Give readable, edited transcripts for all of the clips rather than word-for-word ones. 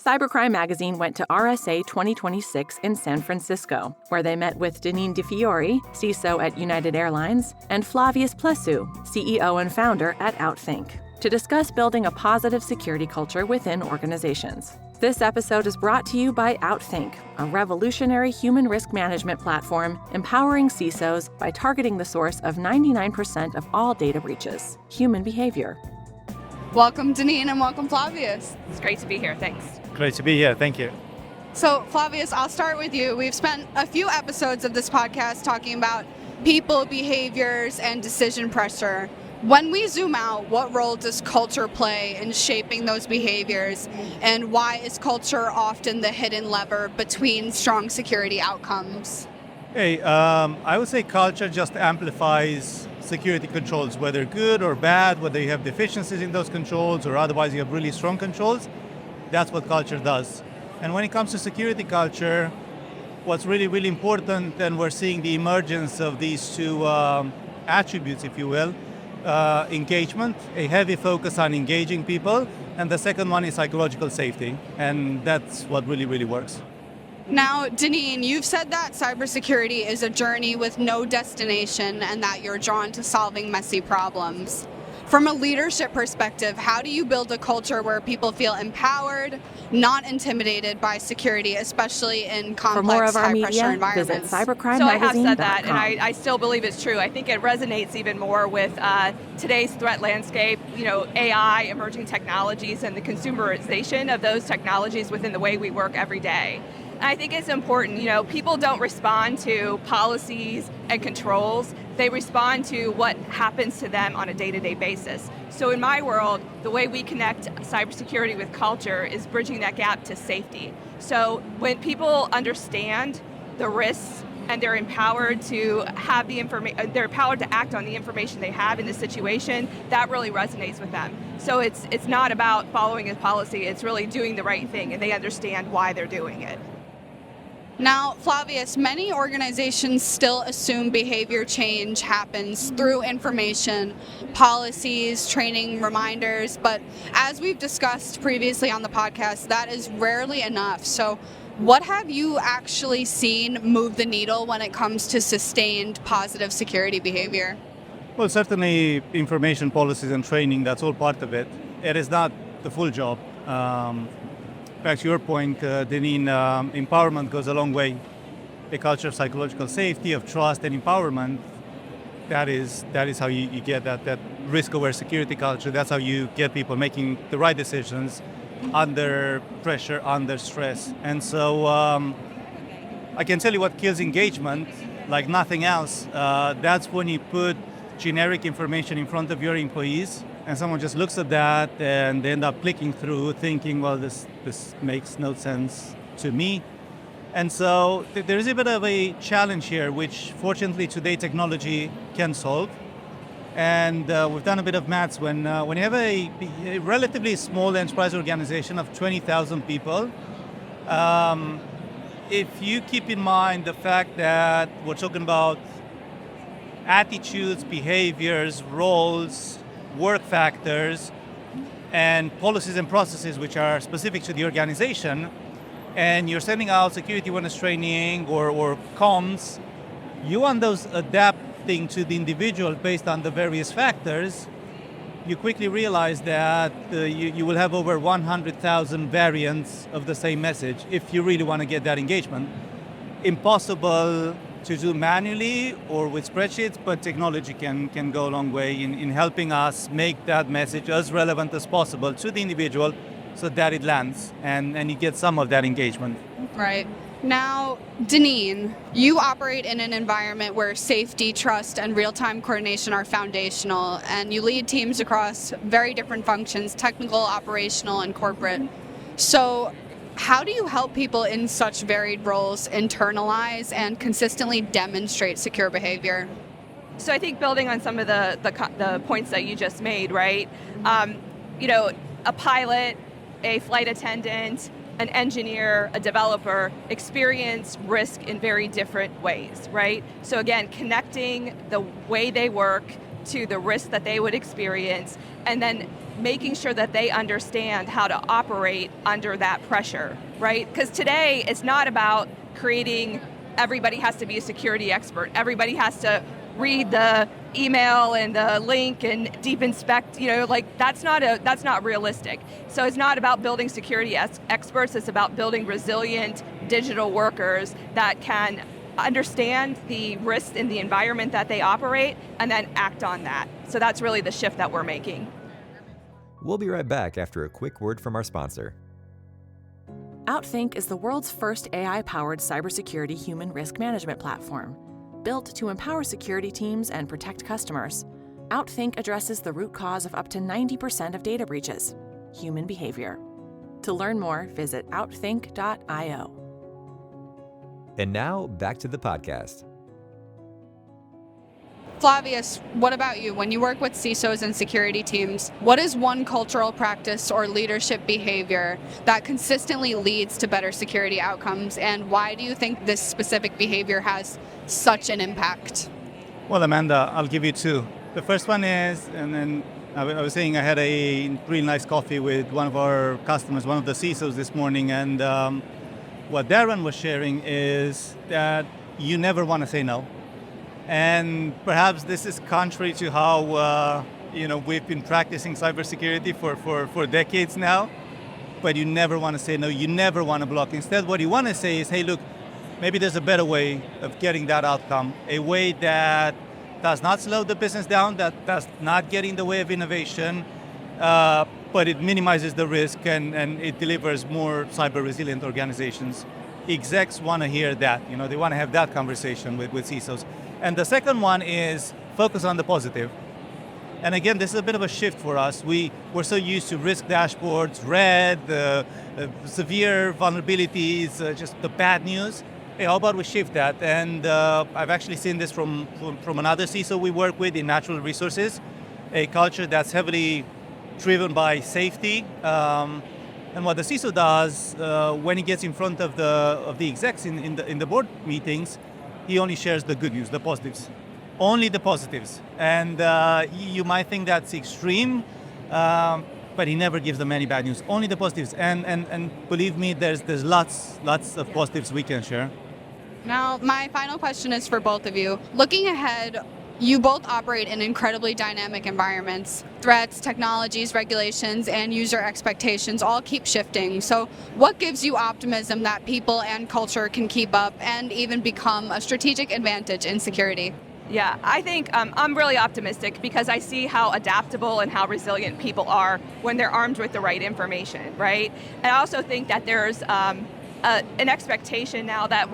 Cybercrime magazine went to RSA 2026 in San Francisco, where they met with Deneen DeFiore, CISO at United Airlines, and Flavius Plessu, CEO and founder at Outthink, to discuss building a positive security culture within organizations. This episode is brought to you by Outthink, a revolutionary human risk management platform empowering CISOs by targeting the source of 99% of all data breaches, human behavior. Welcome, Deneen, and welcome, Flavius. It's great to be here. Thanks. Great to be here. Thank you. So, Flavius, I'll start with you. We've spent a few episodes of this podcast talking about people, behaviors, and decision pressure. When we zoom out, what role does culture play in shaping those behaviors, and why is culture often the hidden lever between strong security outcomes? Hey, I would say culture just amplifies security controls, whether good or bad, whether you have deficiencies in those controls or otherwise you have really strong controls. That's what culture does. And when it comes to security culture, what's really, really important, and we're seeing the emergence of these two attributes, if you will, engagement, a heavy focus on engaging people, and the second one is psychological safety, and that's what really, really works. Now, Deneen, you've said that cybersecurity is a journey with no destination and that you're drawn to solving messy problems. From a leadership perspective, how do you build a culture where people feel empowered, not intimidated by security, especially in complex, high-pressure environments? Visit cybercrime So I have said that, and I still believe it's true. I think it resonates even more with today's threat landscape, AI, emerging technologies, and the consumerization of those technologies within the way we work every day. And I think it's important, people don't respond to policies and controls. They respond to what happens to them on a day-to-day basis. So in my world, the way we connect cybersecurity with culture is bridging that gap to safety. So when people understand the risks and they're empowered to have the information, they're empowered to act on the information they have in the situation, that really resonates with them. So it's not about following a policy, it's really doing the right thing, and they understand why they're doing it. Now, Flavius, many organizations still assume behavior change happens through information, policies, training, reminders, but as we've discussed previously on the podcast, that is rarely enough. So what have you actually seen move the needle when it comes to sustained positive security behavior? Well, certainly information, policies, and training, that's all part of it. It is not the full job. Back to your point, Deneen, empowerment goes a long way. A culture of psychological safety, of trust and empowerment, that is how you get that risk-aware security culture. That's how you get people making the right decisions under pressure, under stress. And so I can tell you what kills engagement like nothing else. That's when you put generic information in front of your employees and someone just looks at that and they end up clicking through thinking, well, this makes no sense to me. And so there is a bit of a challenge here, which fortunately today technology can solve. And we've done a bit of maths. When you have a relatively small enterprise organization of 20,000 people, if you keep in mind the fact that we're talking about attitudes, behaviors, roles, work factors, and policies and processes which are specific to the organization, and you're sending out security awareness training or comms, you want those adapting to the individual based on the various factors, you quickly realize that you will have over 100,000 variants of the same message if you really want to get that engagement. Impossible to do manually or with spreadsheets, but technology can go a long way in helping us make that message as relevant as possible to the individual so that it lands and you get some of that engagement. Right. Now, Deneen, you operate in an environment where safety, trust, and real-time coordination are foundational, and you lead teams across very different functions, technical, operational, and corporate. So how do you help people in such varied roles internalize and consistently demonstrate secure behavior? So I think building on some of the points that you just made, right? A pilot, a flight attendant, an engineer, a developer experience risk in very different ways, right? So again, connecting the way they work to the risk that they would experience, and then making sure that they understand how to operate under that pressure, right? Because today it's not about creating, everybody has to be a security expert, everybody has to read the email and the link and deep inspect, that's not realistic. So it's not about building security experts, it's about building resilient digital workers that can understand the risks in the environment that they operate and then act on that. So that's really the shift that we're making. We'll be right back after a quick word from our sponsor. Outthink is the world's first AI-powered cybersecurity human risk management platform. Built to empower security teams and protect customers, Outthink addresses the root cause of up to 90% of data breaches: human behavior. To learn more, visit outthink.io. And now, back to the podcast. Flavius, what about you? When you work with CISOs and security teams, what is one cultural practice or leadership behavior that consistently leads to better security outcomes, and why do you think this specific behavior has such an impact? Well, Amanda, I'll give you two. The first one is, and then I was saying I had a really nice coffee with one of our customers, one of the CISOs this morning, and what Darren was sharing is that you never want to say no. And perhaps this is contrary to how we've been practicing cybersecurity for decades now, but you never want to say no, you never want to block. Instead, what you want to say is, hey, look, maybe there's a better way of getting that outcome, a way that does not slow the business down, that does not get in the way of innovation, but it minimizes the risk and it delivers more cyber resilient organizations. Execs want to hear that, they want to have that conversation with CISOs. And the second one is focus on the positive. And again, this is a bit of a shift for us. We're so used to risk dashboards, red, severe vulnerabilities, just the bad news. Hey, how about we shift that? And I've actually seen this from another CISO we work with in natural resources, a culture that's heavily driven by safety. And what the CISO does when he gets in front of the execs in the board meetings, he only shares the good news, the positives, only the positives. And you might think that's extreme, but he never gives them any bad news, only the positives. And believe me, there's lots of positives we can share. Now, my final question is for both of you. Looking ahead, you both operate in incredibly dynamic environments. Threats, technologies, regulations, and user expectations all keep shifting. So what gives you optimism that people and culture can keep up and even become a strategic advantage in security? Yeah, I think I'm really optimistic because I see how adaptable and how resilient people are when they're armed with the right information, right? And I also think that there's an expectation now that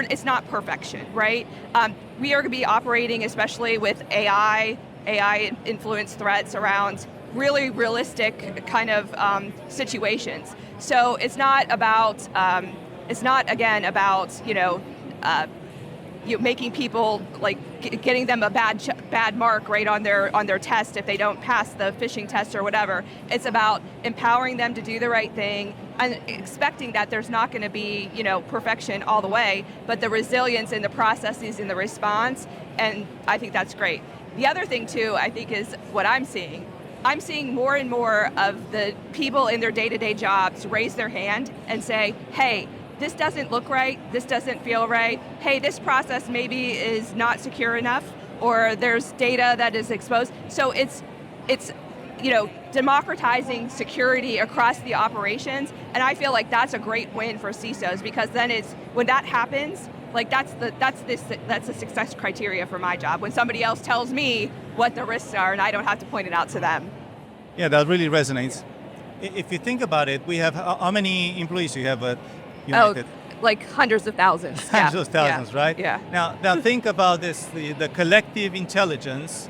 it's not perfection, right? We are going to be operating, especially with AI-influenced threats around really realistic kind of situations. So it's not about, making people getting them a bad mark right on their test if they don't pass the phishing test or whatever. It's about empowering them to do the right thing and expecting that there's not going to be perfection all the way, but the resilience in the processes in the response, and I think that's great. The other thing too, I think, is what I'm seeing. I'm seeing more and more of the people in their day-to-day jobs raise their hand and say, hey, this doesn't look right, this doesn't feel right, hey, this process maybe is not secure enough, or there's data that is exposed. So it's democratizing security across the operations, and I feel like that's a great win for CISOs, because then when that happens, that's the success criteria for my job, when somebody else tells me what the risks are and I don't have to point it out to them. Yeah, that really resonates. If you think about it, we have, how many employees do you have at United? Hundreds of thousands. Hundreds of thousands, right? Yeah. Now think about this, the collective intelligence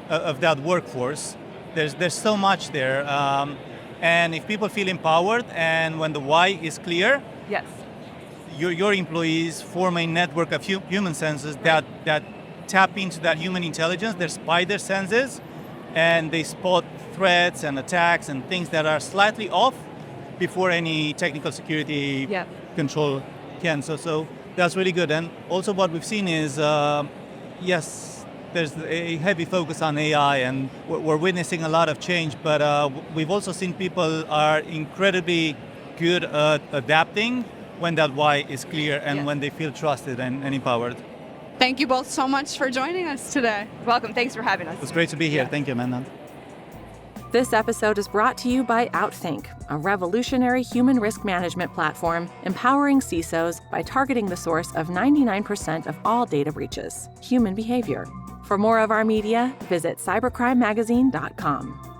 of that workforce. There's so much there. And if people feel empowered and when the why is clear, yes, your employees form a network of human senses that tap into that human intelligence, their spider senses, and they spot threats and attacks and things that are slightly off before any technical security control can. So that's really good. And also what we've seen is, yes, there's a heavy focus on AI, and we're witnessing a lot of change, but we've also seen people are incredibly good at adapting when that why is clear and when they feel trusted and empowered. Thank you both so much for joining us today. Welcome. Thanks for having us. It's great to be here. Thank you, Manand. This episode is brought to you by Outthink, a revolutionary human risk management platform empowering CISOs by targeting the source of 99% of all data breaches, human behavior. For more of our media, visit cybercrimemagazine.com.